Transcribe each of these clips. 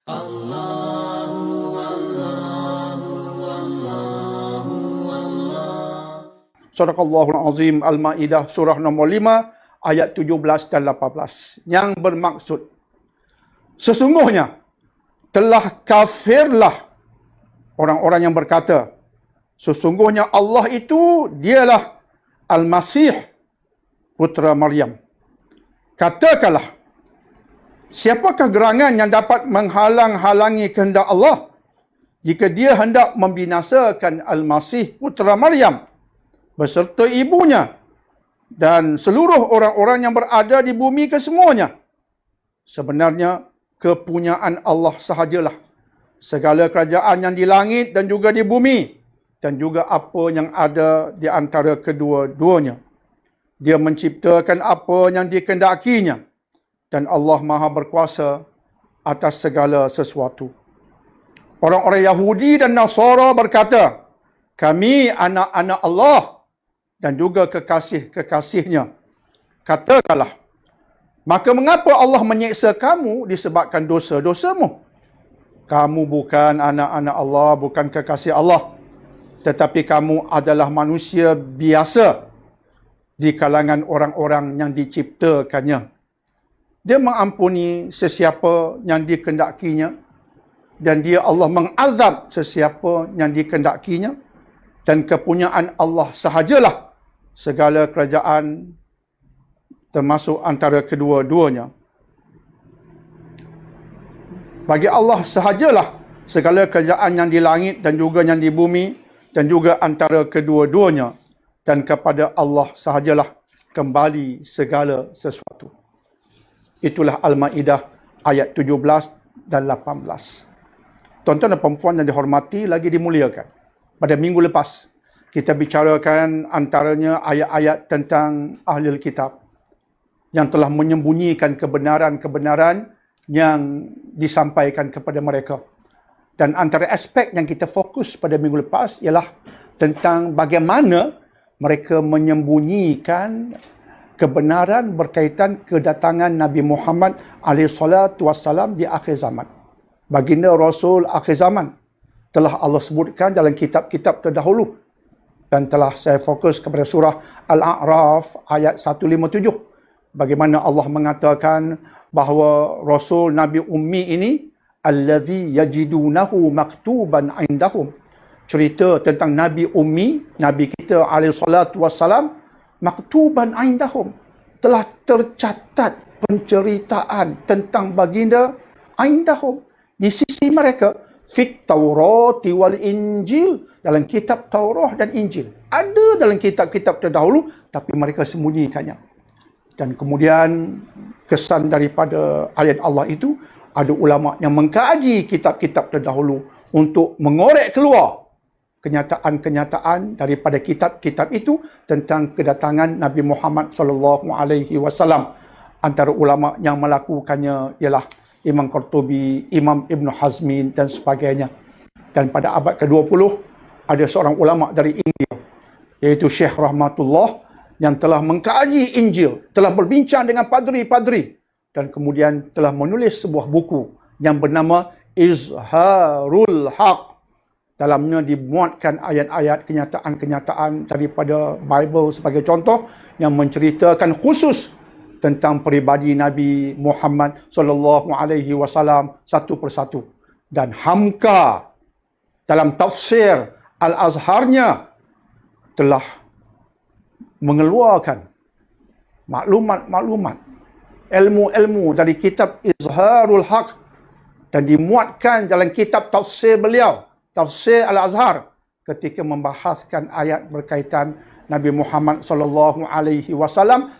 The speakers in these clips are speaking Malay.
Sadaqallahul Azim. Al-Maidah surah nombor 5 ayat 17 dan 18 yang bermaksud sesungguhnya telah kafirlah orang-orang yang berkata sesungguhnya Allah itu dialah Al-Masih putera Maryam. Katakanlah, siapakah gerangan yang dapat menghalang-halangi kehendak Allah jika dia hendak membinasakan Al-Masih putera Maryam beserta ibunya dan seluruh orang-orang yang berada di bumi kesemuanya? Sebenarnya kepunyaan Allah sahajalah segala kerajaan yang di langit dan juga di bumi dan juga apa yang ada di antara kedua-duanya. Dia menciptakan apa yang dikehendakinya dan Allah Maha berkuasa atas segala sesuatu. Orang-orang Yahudi dan Nasara berkata, kami anak-anak Allah dan juga kekasih-kekasihnya. Katakanlah, maka mengapa Allah menyiksa kamu disebabkan dosa-dosamu? Kamu bukan anak-anak Allah, bukan kekasih Allah. Tetapi kamu adalah manusia biasa di kalangan orang-orang yang diciptakannya. Dia mengampuni sesiapa yang dikehendakinya dan dia Allah mengazab sesiapa yang dikehendakinya dan kepunyaan Allah sahajalah segala kerajaan termasuk antara kedua-duanya. Bagi Allah sahajalah segala kerajaan yang di langit dan juga yang di bumi dan juga antara kedua-duanya, dan kepada Allah sahajalah kembali segala sesuatu. Itulah Al-Maidah ayat 17 dan 18. Tuan-tuan dan puan yang dihormati lagi dimuliakan. Pada minggu lepas kita bicarakan antaranya ayat-ayat tentang ahli kitab yang telah menyembunyikan kebenaran-kebenaran yang disampaikan kepada mereka. Dan antara aspek yang kita fokus pada minggu lepas ialah tentang bagaimana mereka menyembunyikan kebenaran berkaitan kedatangan Nabi Muhammad SAW di akhir zaman. Baginda Rasul akhir zaman telah Allah sebutkan dalam kitab-kitab terdahulu. Dan telah saya fokus kepada surah Al-A'raf ayat 157. Bagaimana Allah mengatakan bahawa Rasul Nabi Ummi ini allazi yajidunahu maktuban indahum. Cerita tentang Nabi Ummi, Nabi kita SAW, maktuban indahum. Telah tercatat penceritaan tentang baginda indahum di sisi mereka. Fit Taurati wal Injil, dalam kitab Taurah dan Injil. Ada dalam kitab-kitab terdahulu, tapi mereka sembunyikannya. Dan kemudian kesan daripada ayat Allah itu, ada ulama yang mengkaji kitab-kitab terdahulu untuk mengorek keluar kenyataan-kenyataan daripada kitab-kitab itu tentang kedatangan Nabi Muhammad SAW. Antara ulama yang melakukannya ialah Imam Qurtubi, Imam Ibn Hazmin dan sebagainya. Dan pada abad ke-20 ada seorang ulama dari India, iaitu Syekh Rahmatullah, yang telah mengkaji Injil, telah berbincang dengan padri-padri dan kemudian telah menulis sebuah buku yang bernama Izharul Haq. Dalamnya dimuatkan ayat-ayat kenyataan-kenyataan daripada Bible sebagai contoh yang menceritakan khusus tentang peribadi Nabi Muhammad SAW satu persatu. Dan Hamka dalam tafsir Al-Azharnya telah mengeluarkan maklumat-maklumat, ilmu-ilmu dari kitab Izharul Haq dan dimuatkan dalam kitab tafsir beliau, tafsir Al-Azhar, ketika membahaskan ayat berkaitan Nabi Muhammad SAW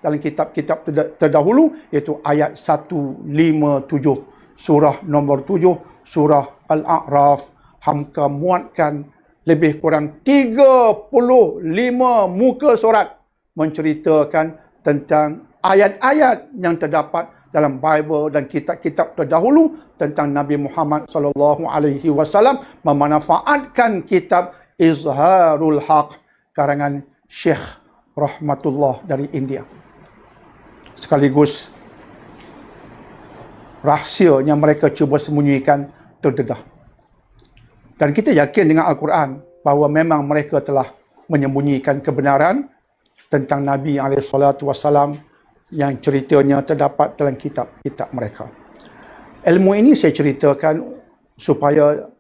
dalam kitab-kitab terdahulu, iaitu ayat 157 surah nombor 7 surah Al-A'raf. Hamka muatkan lebih kurang 35 muka surat menceritakan tentang ayat-ayat yang terdapat dalam Bible dan kitab-kitab terdahulu tentang Nabi Muhammad SAW, memanfaatkan kitab Izharul Haq karangan Syekh Rahmatullah dari India. Sekaligus rahsia yang mereka cuba sembunyikan terdedah. Dan kita yakin dengan Al-Quran bahawa memang mereka telah menyembunyikan kebenaran tentang Nabi SAW yang ceritanya terdapat dalam kitab-kitab mereka. Ilmu ini saya ceritakan supaya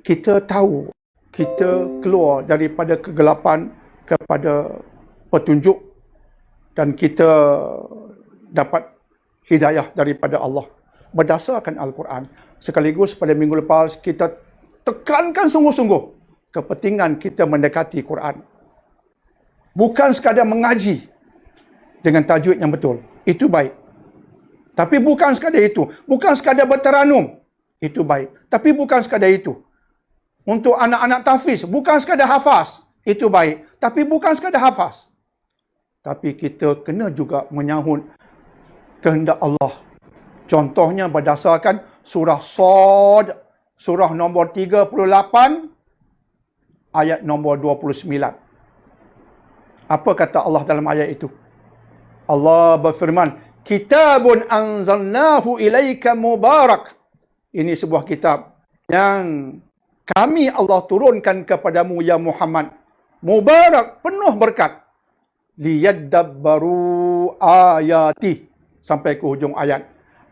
kita tahu, kita keluar daripada kegelapan kepada petunjuk dan kita dapat hidayah daripada Allah berdasarkan Al-Quran. Sekaligus pada minggu lepas kita tekankan sungguh-sungguh kepentingan kita mendekati Quran. Bukan sekadar mengaji dengan tajwid yang betul. Itu baik. Tapi bukan sekadar itu. Bukan sekadar berteranum. Itu baik. Tapi bukan sekadar itu. Untuk anak-anak tahfiz, bukan sekadar hafaz. Itu baik. Tapi bukan sekadar hafaz. Tapi kita kena juga menyahut kehendak Allah. Contohnya berdasarkan surah Shad, surah nombor 38, ayat nombor 29. Apa kata Allah dalam ayat itu? Allah berfirman, Kitabun anzalnahu ilaika mubarak. Ini sebuah kitab yang kami Allah turunkan kepadamu ya Muhammad. Mubarak, penuh berkat. Liyadabbaru ayati. Sampai ke hujung ayat.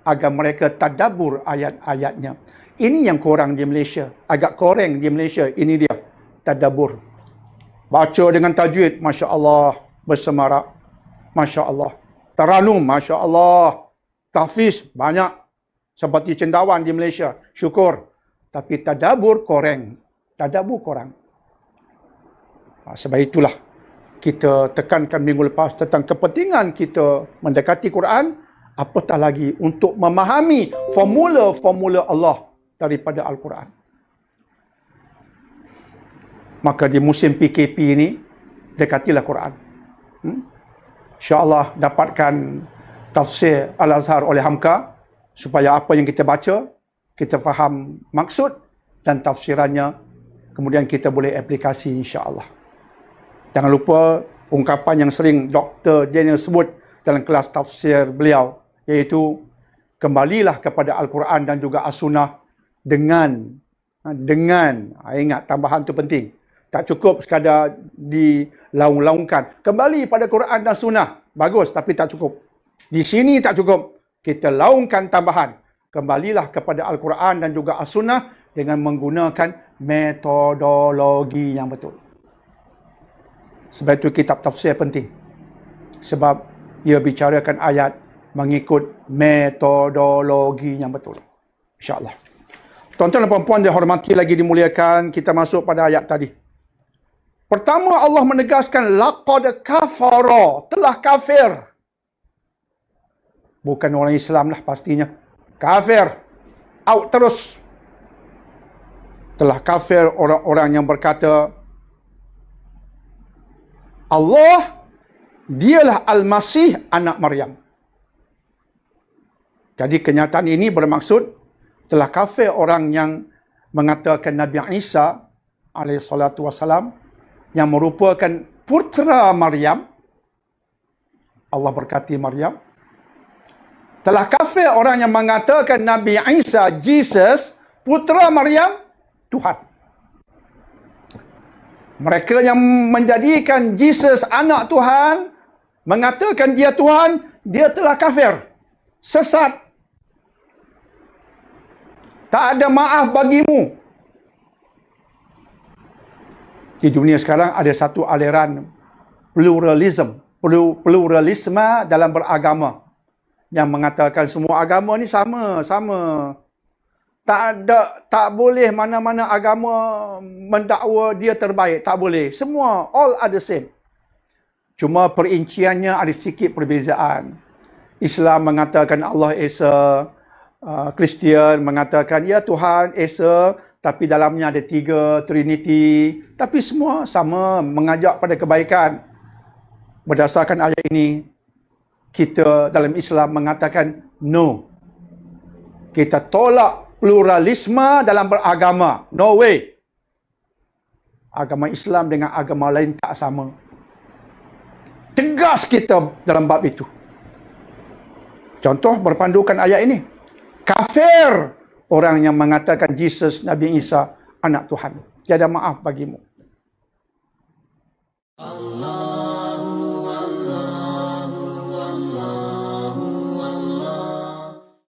Agar mereka tadabbur ayat-ayatnya. Ini yang kurang di Malaysia. Agak koreng di Malaysia. Ini dia. Tadabbur. Baca dengan tajwid, Masya Allah. Bersemarak, Masya Allah. Taranum, Masya Allah. Tahfiz, banyak. Seperti cendawan di Malaysia. Syukur. Tapi tadabbur koreng. Tadabbur korang. Sebab itulah kita tekankan minggu lepas tentang kepentingan kita mendekati Quran. Apatah lagi untuk memahami formula-formula Allah daripada Al-Quran. Maka di musim PKP ini, dekatilah Quran. InsyaAllah dapatkan tafsir Al-Azhar oleh Hamka, supaya apa yang kita baca, kita faham maksud dan tafsirannya, kemudian kita boleh aplikasi insyaAllah. Jangan lupa ungkapan yang sering Dr. Daniel sebut dalam kelas tafsir beliau, iaitu kembalilah kepada Al-Quran dan juga As-Sunnah dengan ingat tambahan tu penting. Tak cukup sekadar dilaung-laungkan. Kembali pada Quran dan Sunnah. Bagus, tapi tak cukup. Di sini tak cukup. Kita laungkan tambahan. Kembalilah kepada Al-Quran dan juga As-Sunnah dengan menggunakan metodologi yang betul. Sebab itu kitab tafsir penting. Sebab ia bicarakan ayat mengikut metodologi yang betul. InsyaAllah. Tuan-tuan dan puan-puan dihormati lagi dimuliakan, kita masuk pada ayat tadi. Pertama Allah menegaskan laqad kafara, telah kafir. Bukan orang Islam lah pastinya. Kafir. Out terus. Telah kafir orang-orang yang berkata Allah dialah Al-Masih anak Maryam. Jadi kenyataan ini bermaksud telah kafir orang yang mengatakan Nabi Isa AS yang merupakan putera Maryam. Allah berkati Maryam. Telah kafir orang yang mengatakan Nabi Isa, Jesus, putera Maryam, Tuhan. Mereka yang menjadikan Jesus anak Tuhan, mengatakan dia Tuhan, dia telah kafir. Sesat. Tak ada maaf bagimu. Di dunia sekarang ada satu aliran pluralisme dalam beragama yang mengatakan semua agama ni sama. Tak boleh mana-mana agama mendakwa dia terbaik, tak boleh. Semua all are the same. Cuma perinciannya ada sedikit perbezaan. Islam mengatakan Allah Esa, Kristian mengatakan ya Tuhan Esa, tapi dalamnya ada 3 Trinity. Tapi semua sama mengajak pada kebaikan. Berdasarkan ayat ini, kita dalam Islam mengatakan no. Kita tolak pluralisme dalam beragama. No way. Agama Islam dengan agama lain tak sama. Tegas kita dalam bab itu. Contoh berpandukan ayat ini. Kafir orang yang mengatakan Jesus, Nabi Isa, anak Tuhan. Tiada maaf bagimu. Allah